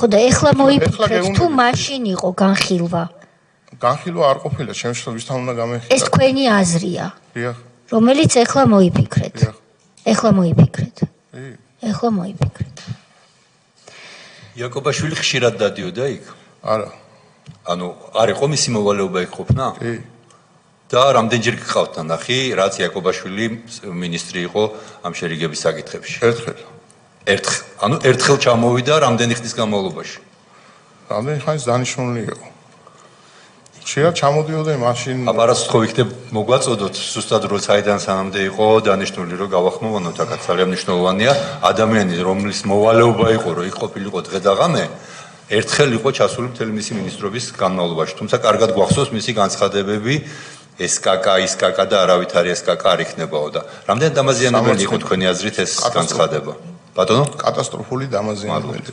ხო და ეხლა მოიფიქრეთ თუ მაშინ იყო განხილვა. განხილვა არ ყოფილა, შემთხვევით ვისთან უნდა გამეხილვა. ეს თქვენი აზრია. დიახ. რომელიც ეხლა მოიფიქრეთ. ეხლა მოიფიქრეთ. ეხლა მოიფიქრეთ. იაკობაშვილი ხშირად დადიოდა იქ? არა. ანუ არ იყო მისი მოვალეობა იქ ყოფნა? კი. და რამდენჯერ გყავთ ნახი, რაც იაკობაშვილი მინისტრი იყო ამ შერიგების საკითხებში? ერთხელ. ანუ ერთხელ ჩამოვიდა რამდენი ხნის განმავლობაში? რამდენი ხნის დანიშნული იყო. ხშირად ჩამოდიოდა მაშინ. აპარატს ხო ვიქნებ მოგვაწოდოთ ზუსტად რო საიდან სანამდე იყო დანიშნული რომ გავახმოვანოთ აქაც ძალიან მნიშვნელოვანია ადამიანი რომლის მოვალეობა იყო რომ იქ ყოფილიყო დღე და ღამე ერთხელ იყო ჩასული მთელი მისი მინისტრობის განმავლობაში თუმცა კარგად გვახსოვს მისი განცხადებები SKK და არავითარი SKK არ იქნებაო და რამდენი დამაზიანებელი იყო თქვენი აზრით ეს განცხადება ბატონო კატასტროფული დამაზიანებელი